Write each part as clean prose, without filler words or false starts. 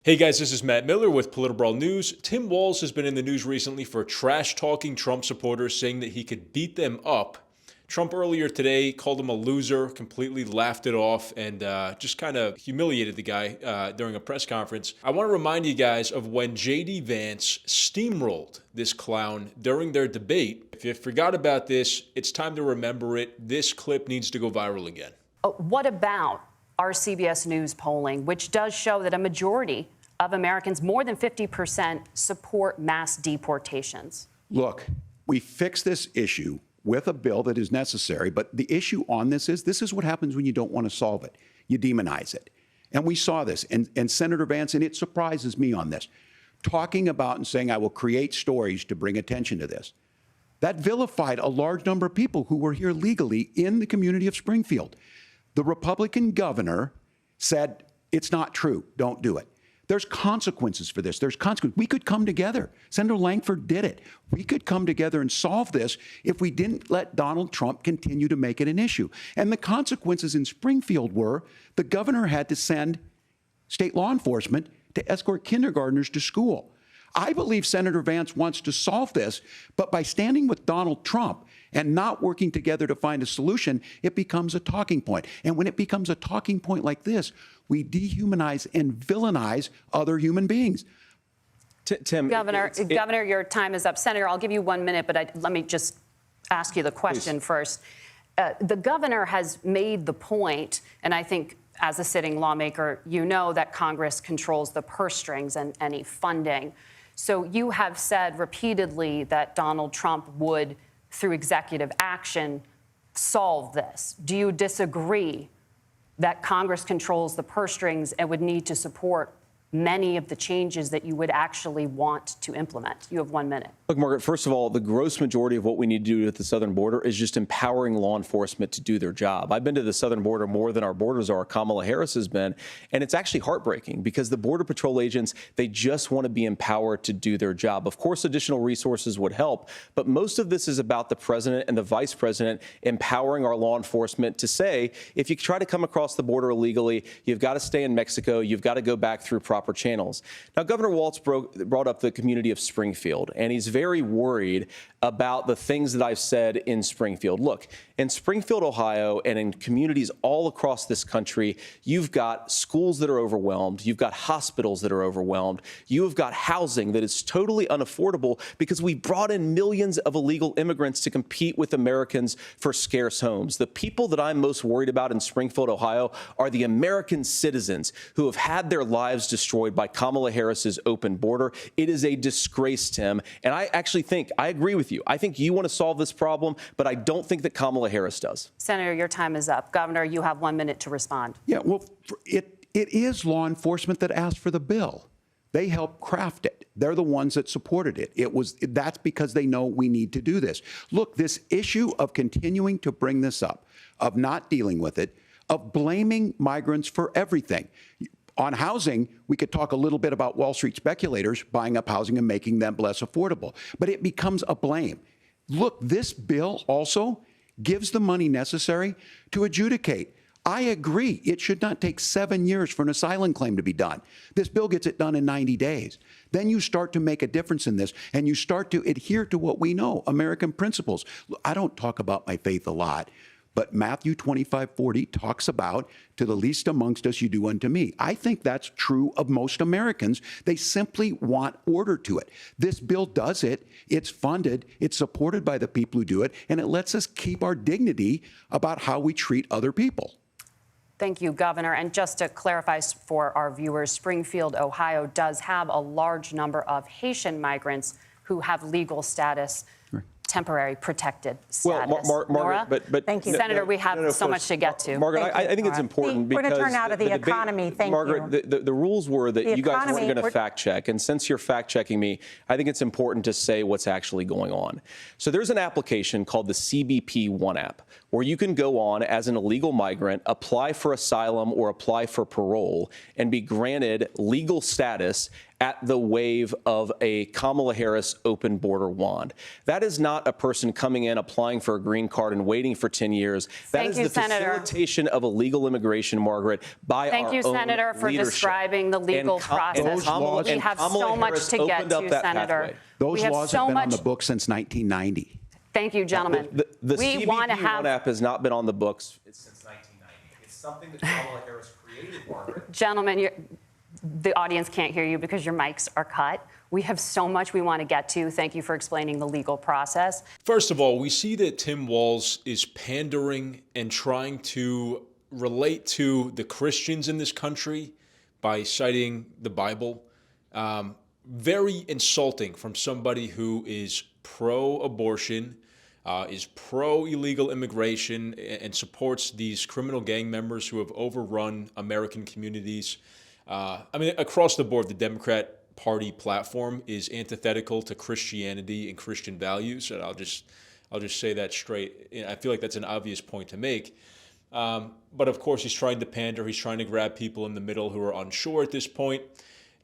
Hey guys, this is Matt Miller with PolitiBrawl News. Tim Walz has been in the news recently for trash-talking Trump supporters, saying that he could beat them up. Trump earlier today called him a loser, completely laughed it off, and just kind of humiliated the guy during a press conference. I want to remind you guys of when J.D. Vance steamrolled this clown during their debate. If you forgot about this, it's time to remember it. This clip needs to go viral again. What about our CBS News polling, which does show that a majority of Americans, more than 50%, support mass deportations? Look, we fix this issue with a bill that is necessary, but the issue on this is what happens when you don't want to solve it. You demonize it. And we saw this, and Senator Vance, and it surprises me on this, talking about and saying, I will create stories to bring attention to this. That vilified a large number of people who were here legally in the community of Springfield. The Republican governor said, it's not true, don't do it. There's consequences for this. There's consequences. We could come together. Senator Langford did it. We could come together and solve this if we didn't let Donald Trump continue to make it an issue. And the consequences in Springfield were the governor had to send state law enforcement to escort kindergartners to school. I believe Senator Vance wants to solve this, but by standing with Donald Trump and not working together to find a solution, it becomes a talking point. And when it becomes a talking point like this, we dehumanize and villainize other human beings. Tim, Governor, your time is up. Senator, I'll give you 1 minute, but let me just ask you the question first. The governor has made the point, and I think as a sitting lawmaker, you know that Congress controls the purse strings and any funding. So you have said repeatedly that Donald Trump would, through executive action, solve this. Do you disagree that Congress controls the purse strings and would need to support many of the changes that you would actually want to implement? You have 1 minute. Look, Margaret, first of all, the gross majority of what we need to do at the southern border is just empowering law enforcement to do their job. I've been to the southern border more than our borders are. Kamala Harris has been. And it's actually heartbreaking because the Border Patrol agents, they just want to be empowered to do their job. Of course, additional resources would help, but most of this is about the president and the vice president empowering our law enforcement to say, if you try to come across the border illegally, you've got to stay in Mexico, you've got to go back through proper channels. Now, Governor Walz brought up the community of Springfield, and he's very worried about the things that I've said in Springfield. Look, in Springfield, Ohio, and in communities all across this country, you've got schools that are overwhelmed. You've got hospitals that are overwhelmed. You have got housing that is totally unaffordable because we brought in millions of illegal immigrants to compete with Americans for scarce homes. The people that I'm most worried about in Springfield, Ohio, are the American citizens who have had their lives destroyed by Kamala Harris's open border. It is a disgrace, Tim. And I actually think, I agree with you. I think you want to solve this problem, but I don't think that Kamala Harris does. Senator, your time is up. Governor, you have 1 minute to respond. Yeah, well, it is law enforcement that asked for the bill. They helped craft it. They're the ones that supported it. That's because they know we need to do this. Look, this issue of continuing to bring this up, of not dealing with it, of blaming migrants for everything. On housing, we could talk a little bit about Wall Street speculators buying up housing and making them less affordable, but it becomes a blame. Look, this bill also gives the money necessary to adjudicate. I agree. It should not take 7 years for an asylum claim to be done. This bill gets it done in 90 days. Then you start to make a difference in this, and you start to adhere to what we know, American principles. I don't talk about my faith a lot, but Matthew 25:40 talks about, to the least amongst us you do unto me. I think that's true of most Americans. They simply want order to it. This bill does it. It's funded. It's supported by the people who do it. And it lets us keep our dignity about how we treat other people. Thank you, Governor. And just to clarify for our viewers, Springfield, Ohio does have a large number of Haitian migrants who have legal status. Right. Temporary protected status. Well, Margaret, but thank you, Senator. We have so much to get to. Margaret, I think it's important because we're going to turn out of the economy. Thank you, Margaret. The rules were that you guys weren't going to fact check, and since you're fact checking me, I think it's important to say what's actually going on. So there's an application called the CBP One app, where you can go on as an illegal migrant, apply for asylum or apply for parole, and be granted legal status at the wave of a Kamala Harris open border wand. That is not a person coming in, applying for a green card and waiting for 10 years. That is the facilitation of illegal immigration, Margaret, by our own leadership. Thank you, Senator, for describing the legal process. We have so much to get to, Senator. Those laws have been on the books since 1990. Thank you, gentlemen. The CBP app has not been on the books since 1990. It's something that Kamala Harris created, Margaret. Gentlemen, the audience can't hear you because your mics are cut. We have so much we want to get to. Thank you for explaining the legal process. First of all, we see that Tim Walz is pandering and trying to relate to the Christians in this country by citing the Bible. Very insulting from somebody who is pro-abortion, is pro-illegal immigration, and supports these criminal gang members who have overrun American communities. I mean, across the board, the Democrat Party platform is antithetical to Christianity and Christian values, and I'll just say that straight. I feel like that's an obvious point to make. But of course, he's trying to pander. He's trying to grab people in the middle who are unsure at this point.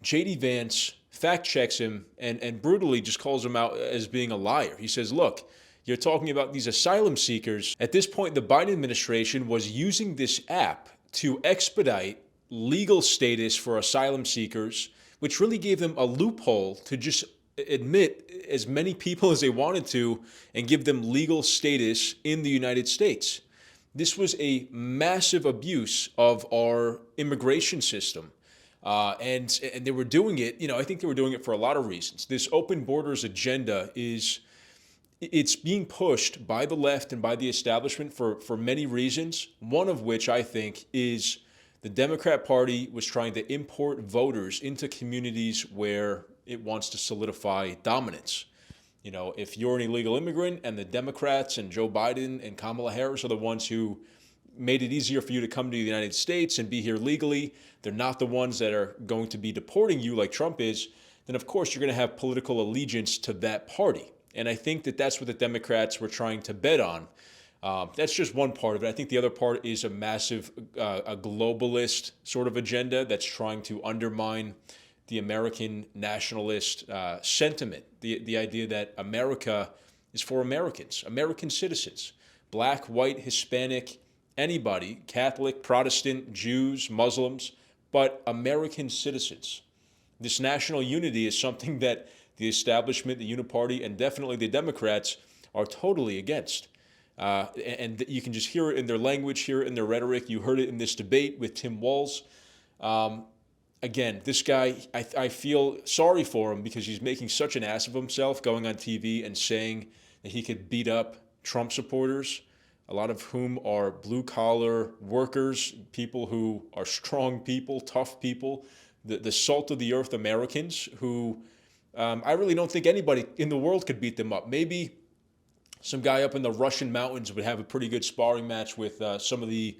J.D. Vance fact checks him and brutally just calls him out as being a liar. He says, look, you're talking about these asylum seekers. At this point, the Biden administration was using this app to expedite legal status for asylum seekers, which really gave them a loophole to just admit as many people as they wanted to and give them legal status in the United States. This was a massive abuse of our immigration system. And they were doing it, I think they were doing it for a lot of reasons. This open borders agenda it's being pushed by the left and by the establishment for many reasons, one of which I think is the Democrat Party was trying to import voters into communities where it wants to solidify dominance. If you're an illegal immigrant and the Democrats and Joe Biden and Kamala Harris are the ones who made it easier for you to come to the United States and be here legally, they're not the ones that are going to be deporting you like Trump is, then of course you're going to have political allegiance to that party. And I think that that's what the Democrats were trying to bet on. That's just one part of it. I think the other part is a massive a globalist sort of agenda that's trying to undermine the American nationalist sentiment, the idea that America is for Americans, American citizens, black, white, Hispanic, anybody, Catholic, Protestant, Jews, Muslims, but American citizens. This national unity is something that the establishment, the Uniparty, and definitely the Democrats are totally against. And you can just hear it in their language, hear it in their rhetoric. You heard it in this debate with Tim Walz. Again, this guy, I feel sorry for him because he's making such an ass of himself going on TV and saying that he could beat up Trump supporters, a lot of whom are blue-collar workers, people who are strong people, tough people, the salt-of-the-earth Americans who I really don't think anybody in the world could beat them up. Maybe some guy up in the Russian mountains would have a pretty good sparring match with some of the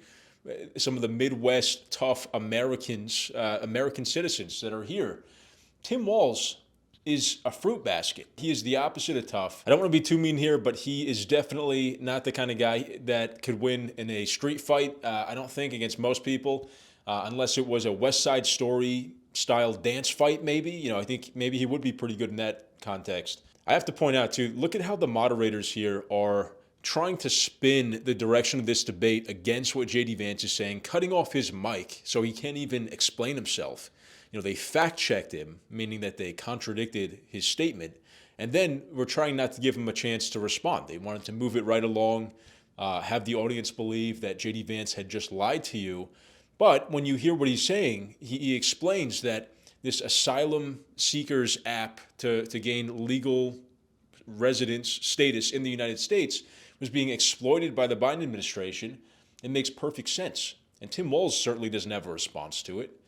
Midwest tough Americans, American citizens that are here. Tim Walz is a fruit basket. He is the opposite of tough. I don't want to be too mean here, but he is definitely not the kind of guy that could win in a street fight, I don't think, against most people, unless it was a West Side Story style dance fight, maybe. I think maybe he would be pretty good in that context. I have to point out, too, look at how the moderators here are trying to spin the direction of this debate against what J.D. Vance is saying, cutting off his mic so he can't even explain himself. They fact-checked him, meaning that they contradicted his statement, and then we're trying not to give him a chance to respond. They wanted to move it right along, have the audience believe that J.D. Vance had just lied to you. But when you hear what he's saying, he explains that this asylum seekers app to gain legal residence status in the United States was being exploited by the Biden administration. It makes perfect sense. And Tim Walz certainly doesn't have a response to it.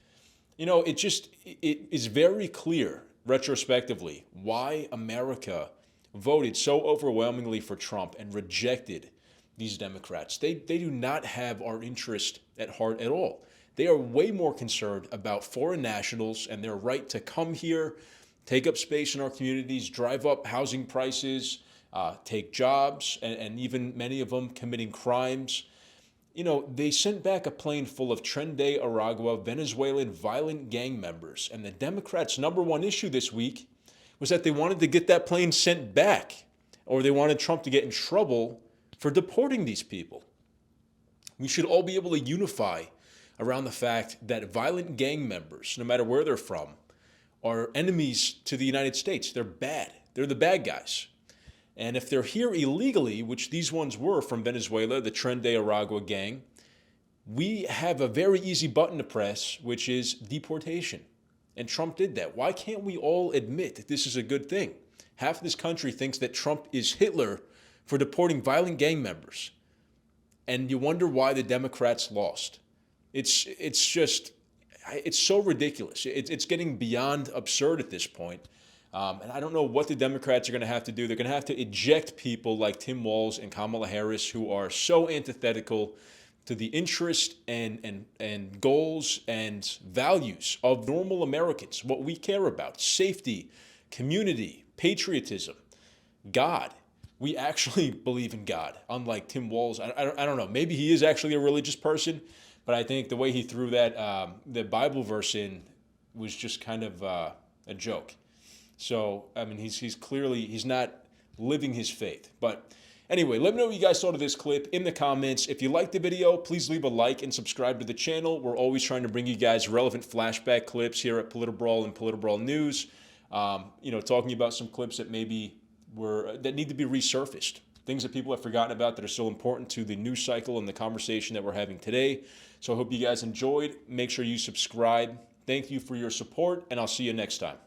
It is very clear retrospectively why America voted so overwhelmingly for Trump and rejected these Democrats. They do not have our interest at heart at all. They are way more concerned about foreign nationals and their right to come here, take up space in our communities, drive up housing prices, take jobs, and even many of them committing crimes. You know, they sent back a plane full of Tren de Aragua, Venezuelan violent gang members. And the Democrats' #1 issue this week was that they wanted to get that plane sent back, or they wanted Trump to get in trouble for deporting these people. We should all be able to unify around the fact that violent gang members, no matter where they're from, are enemies to the United States. They're bad. They're the bad guys. And if they're here illegally, which these ones were from Venezuela, the Tren de Aragua gang, we have a very easy button to press, which is deportation. And Trump did that. Why can't we all admit that this is a good thing? Half of this country thinks that Trump is Hitler for deporting violent gang members. And you wonder why the Democrats lost. It's so ridiculous. It's getting beyond absurd at this point. And I don't know what the Democrats are going to have to do. They're going to have to eject people like Tim Walz and Kamala Harris, who are so antithetical to the interest and goals and values of normal Americans, what we care about: safety, community, patriotism, God. We actually believe in God, unlike Tim Walz. I don't know. Maybe he is actually a religious person, but I think the way he threw that the Bible verse in was just kind of a joke. So, I mean, he's not living his faith. But anyway, let me know what you guys thought of this clip in the comments. If you liked the video, please leave a like and subscribe to the channel. We're always trying to bring you guys relevant flashback clips here at PolitiBrawl and PolitiBrawl News. You know, talking about some clips that maybe that need to be resurfaced. Things that people have forgotten about that are still important to the news cycle and the conversation that we're having today. So I hope you guys enjoyed. Make sure you subscribe. Thank you for your support, and I'll see you next time.